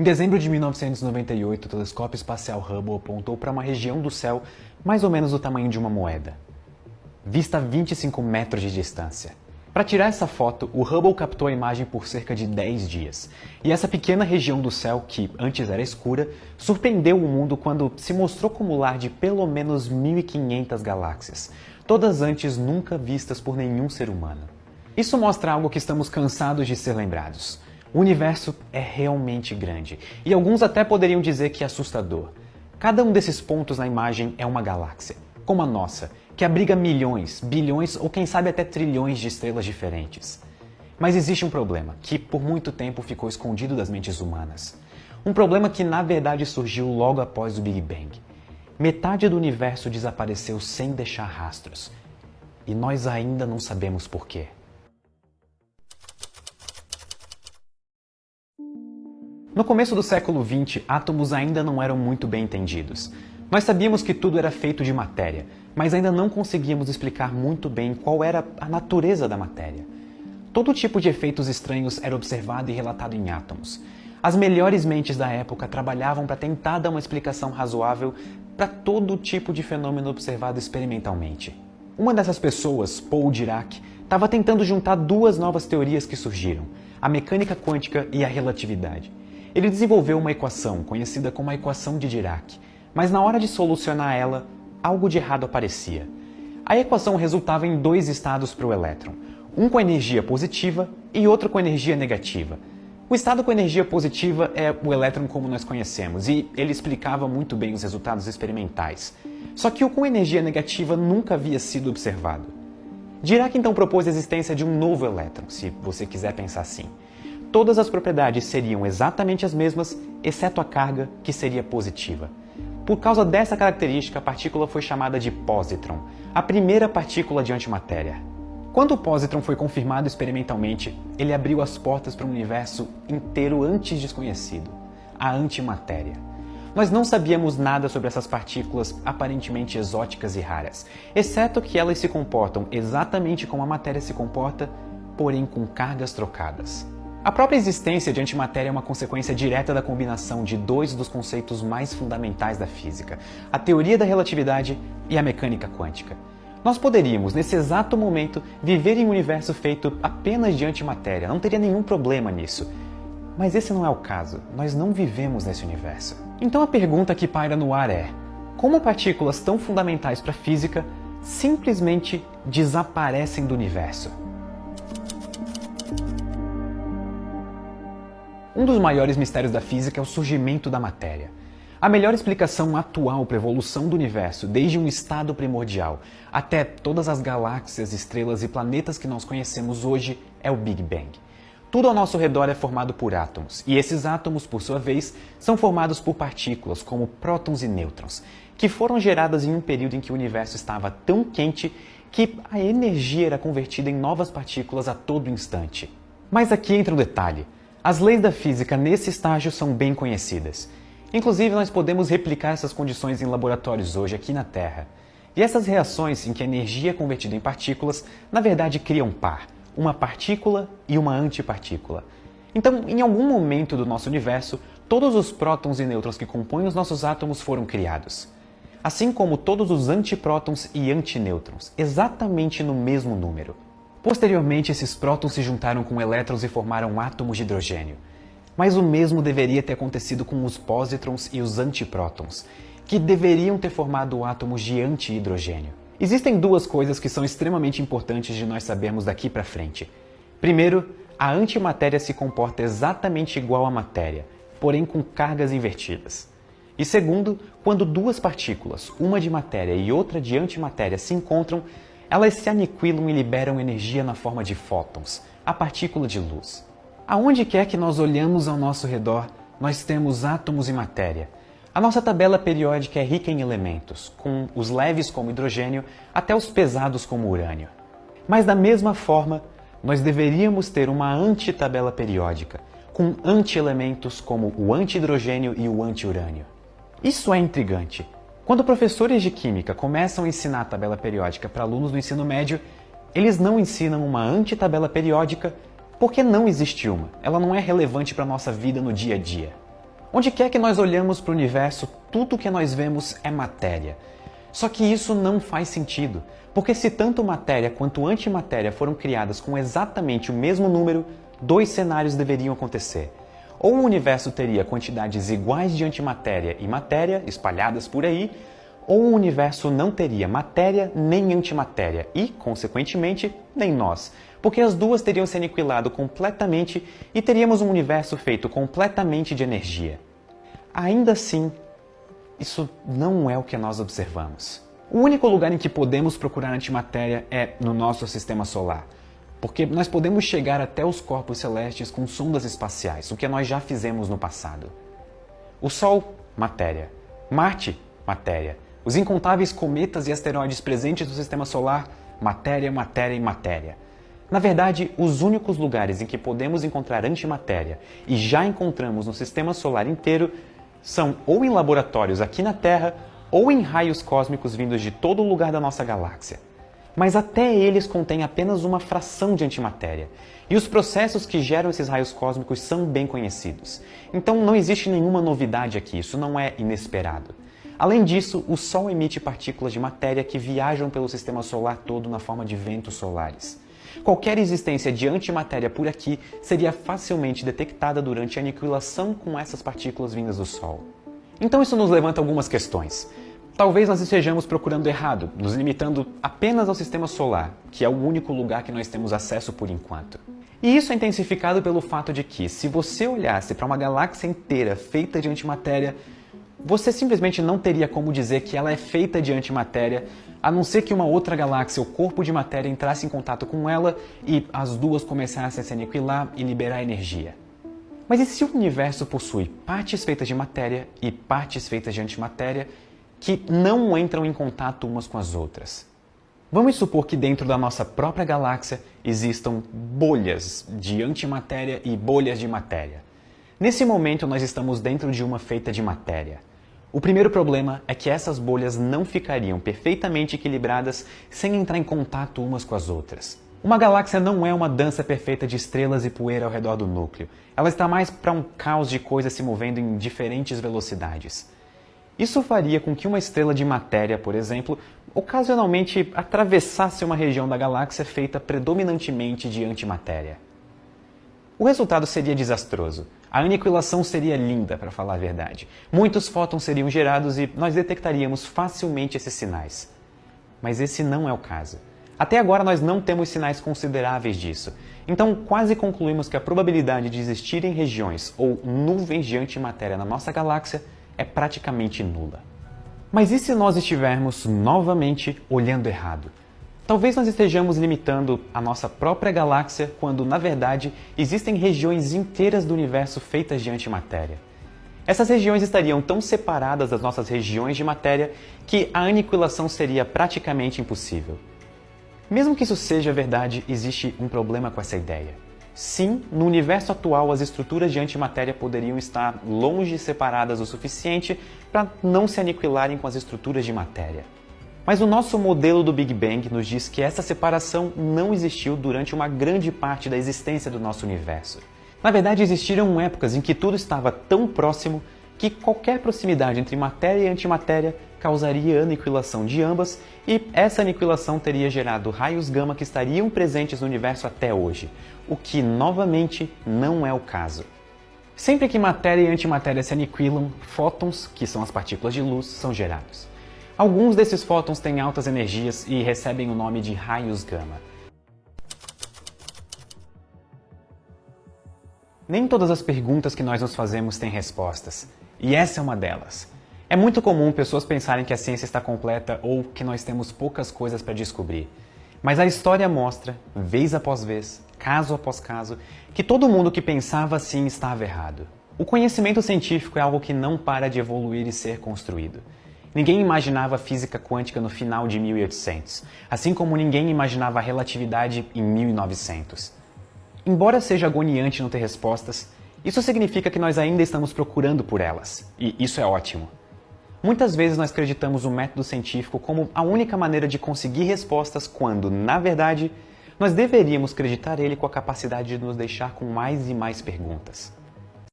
Em dezembro de 1998, o telescópio espacial Hubble apontou para uma região do céu mais ou menos do tamanho de uma moeda, vista a 25 metros de distância. Para tirar essa foto, o Hubble captou a imagem por cerca de 10 dias. E essa pequena região do céu, que antes era escura, surpreendeu o mundo quando se mostrou como lar de pelo menos 1.500 galáxias, todas antes nunca vistas por nenhum ser humano. Isso mostra algo que estamos cansados de ser lembrados. O universo é realmente grande, e alguns até poderiam dizer que é assustador. Cada um desses pontos na imagem é uma galáxia, como a nossa, que abriga milhões, bilhões ou quem sabe até trilhões de estrelas diferentes. Mas existe um problema, que por muito tempo ficou escondido das mentes humanas. Um problema que na verdade surgiu logo após o Big Bang. Metade do universo desapareceu sem deixar rastros. E nós ainda não sabemos por quê. No começo do século XX, átomos ainda não eram muito bem entendidos. Nós sabíamos que tudo era feito de matéria, mas ainda não conseguíamos explicar muito bem qual era a natureza da matéria. Todo tipo de efeitos estranhos era observado e relatado em átomos. As melhores mentes da época trabalhavam para tentar dar uma explicação razoável para todo tipo de fenômeno observado experimentalmente. Uma dessas pessoas, Paul Dirac, estava tentando juntar duas novas teorias que surgiram, a mecânica quântica e a relatividade. Ele desenvolveu uma equação, conhecida como a equação de Dirac, mas na hora de solucionar ela, algo de errado aparecia. A equação resultava em dois estados para o elétron, um com energia positiva e outro com energia negativa. O estado com energia positiva é o elétron como nós conhecemos, e ele explicava muito bem os resultados experimentais. Só que o com energia negativa nunca havia sido observado. Dirac então propôs a existência de um novo elétron, se você quiser pensar assim. Todas as propriedades seriam exatamente as mesmas, exceto a carga, que seria positiva. Por causa dessa característica, a partícula foi chamada de pósitron, a primeira partícula de antimatéria. Quando o pósitron foi confirmado experimentalmente, ele abriu as portas para um universo inteiro antes desconhecido, a antimatéria. Nós não sabíamos nada sobre essas partículas aparentemente exóticas e raras, exceto que elas se comportam exatamente como a matéria se comporta, porém com cargas trocadas. A própria existência de antimatéria é uma consequência direta da combinação de dois dos conceitos mais fundamentais da física, a teoria da relatividade e a mecânica quântica. Nós poderíamos, nesse exato momento, viver em um universo feito apenas de antimatéria, não teria nenhum problema nisso. Mas esse não é o caso, nós não vivemos nesse universo. Então a pergunta que paira no ar é: como partículas tão fundamentais para a física simplesmente desaparecem do universo? Um dos maiores mistérios da física é o surgimento da matéria. A melhor explicação atual para a evolução do universo, desde um estado primordial até todas as galáxias, estrelas e planetas que nós conhecemos hoje, é o Big Bang. Tudo ao nosso redor é formado por átomos, e esses átomos, por sua vez, são formados por partículas, como prótons e nêutrons, que foram geradas em um período em que o universo estava tão quente que a energia era convertida em novas partículas a todo instante. Mas aqui entra um detalhe. As leis da física nesse estágio são bem conhecidas. Inclusive, nós podemos replicar essas condições em laboratórios hoje aqui na Terra. E essas reações em que a energia é convertida em partículas, na verdade criam um par, uma partícula e uma antipartícula. Então, em algum momento do nosso universo, todos os prótons e nêutrons que compõem os nossos átomos foram criados. Assim como todos os antiprótons e antinêutrons, exatamente no mesmo número. Posteriormente, esses prótons se juntaram com elétrons e formaram átomos de hidrogênio. Mas o mesmo deveria ter acontecido com os pósitrons e os antiprótons, que deveriam ter formado átomos de antihidrogênio. Existem duas coisas que são extremamente importantes de nós sabermos daqui para frente. Primeiro, a antimatéria se comporta exatamente igual à matéria, porém com cargas invertidas. E segundo, quando duas partículas, uma de matéria e outra de antimatéria, se encontram, elas se aniquilam e liberam energia na forma de fótons, a partícula de luz. Aonde quer que nós olhamos ao nosso redor, nós temos átomos e matéria. A nossa tabela periódica é rica em elementos, com os leves como hidrogênio até os pesados como urânio. Mas da mesma forma, nós deveríamos ter uma antitabela periódica, com antielementos como o antihidrogênio e o antiurânio. Isso é intrigante. Quando professores de química começam a ensinar a tabela periódica para alunos do ensino médio, eles não ensinam uma antitabela periódica porque não existe uma. Ela não é relevante para a nossa vida no dia a dia. Onde quer que nós olhamos para o universo, tudo que nós vemos é matéria. Só que isso não faz sentido, porque se tanto matéria quanto antimatéria foram criadas com exatamente o mesmo número, dois cenários deveriam acontecer. Ou o universo teria quantidades iguais de antimatéria e matéria espalhadas por aí, ou o universo não teria matéria nem antimatéria e, consequentemente, nem nós, porque as duas teriam se aniquilado completamente e teríamos um universo feito completamente de energia. Ainda assim, isso não é o que nós observamos. O único lugar em que podemos procurar antimatéria é no nosso sistema solar, porque nós podemos chegar até os corpos celestes com sondas espaciais, o que nós já fizemos no passado. O Sol, matéria. Marte, matéria. Os incontáveis cometas e asteroides presentes no sistema solar, matéria, matéria e matéria. Na verdade, os únicos lugares em que podemos encontrar antimatéria, e já encontramos no sistema solar inteiro, são ou em laboratórios aqui na Terra, ou em raios cósmicos vindos de todo lugar da nossa galáxia. Mas até eles contêm apenas uma fração de antimatéria, e os processos que geram esses raios cósmicos são bem conhecidos. Então não existe nenhuma novidade aqui, isso não é inesperado. Além disso, o Sol emite partículas de matéria que viajam pelo sistema solar todo na forma de ventos solares. Qualquer existência de antimatéria por aqui seria facilmente detectada durante a aniquilação com essas partículas vindas do Sol. Então isso nos levanta algumas questões. Talvez nós estejamos procurando errado, nos limitando apenas ao sistema solar, que é o único lugar que nós temos acesso por enquanto. E isso é intensificado pelo fato de que, se você olhasse para uma galáxia inteira feita de antimatéria, você simplesmente não teria como dizer que ela é feita de antimatéria, a não ser que uma outra galáxia ou corpo de matéria entrasse em contato com ela e as duas começassem a se aniquilar e liberar energia. Mas e se o universo possui partes feitas de matéria e partes feitas de antimatéria que não entram em contato umas com as outras? Vamos supor que dentro da nossa própria galáxia existam bolhas de antimatéria e bolhas de matéria. Nesse momento, nós estamos dentro de uma feita de matéria. O primeiro problema é que essas bolhas não ficariam perfeitamente equilibradas sem entrar em contato umas com as outras. Uma galáxia não é uma dança perfeita de estrelas e poeira ao redor do núcleo. Ela está mais para um caos de coisas se movendo em diferentes velocidades. Isso faria com que uma estrela de matéria, por exemplo, ocasionalmente atravessasse uma região da galáxia feita predominantemente de antimatéria. O resultado seria desastroso. A aniquilação seria linda, para falar a verdade. Muitos fótons seriam gerados e nós detectaríamos facilmente esses sinais. Mas esse não é o caso. Até agora nós não temos sinais consideráveis disso. Então quase concluímos que a probabilidade de existirem regiões ou nuvens de antimatéria na nossa galáxia é praticamente nula. Mas e se nós estivermos novamente olhando errado? Talvez nós estejamos limitando a nossa própria galáxia quando, na verdade, existem regiões inteiras do universo feitas de antimatéria. Essas regiões estariam tão separadas das nossas regiões de matéria que a aniquilação seria praticamente impossível. Mesmo que isso seja verdade, existe um problema com essa ideia. Sim, no universo atual as estruturas de antimatéria poderiam estar longe separadas o suficiente para não se aniquilarem com as estruturas de matéria. Mas o nosso modelo do Big Bang nos diz que essa separação não existiu durante uma grande parte da existência do nosso universo. Na verdade, existiram épocas em que tudo estava tão próximo que qualquer proximidade entre matéria e antimatéria causaria aniquilação de ambas, e essa aniquilação teria gerado raios gama que estariam presentes no universo até hoje, o que, novamente, não é o caso. Sempre que matéria e antimatéria se aniquilam, fótons, que são as partículas de luz, são gerados. Alguns desses fótons têm altas energias e recebem o nome de raios gama. Nem todas as perguntas que nós nos fazemos têm respostas, e essa é uma delas. É muito comum pessoas pensarem que a ciência está completa ou que nós temos poucas coisas para descobrir. Mas a história mostra, vez após vez, caso após caso, que todo mundo que pensava assim estava errado. O conhecimento científico é algo que não para de evoluir e ser construído. Ninguém imaginava a física quântica no final de 1800, assim como ninguém imaginava a relatividade em 1900. Embora seja agoniante não ter respostas, isso significa que nós ainda estamos procurando por elas, e isso é ótimo. Muitas vezes nós acreditamos o método científico como a única maneira de conseguir respostas quando, na verdade, nós deveríamos acreditar ele com a capacidade de nos deixar com mais e mais perguntas.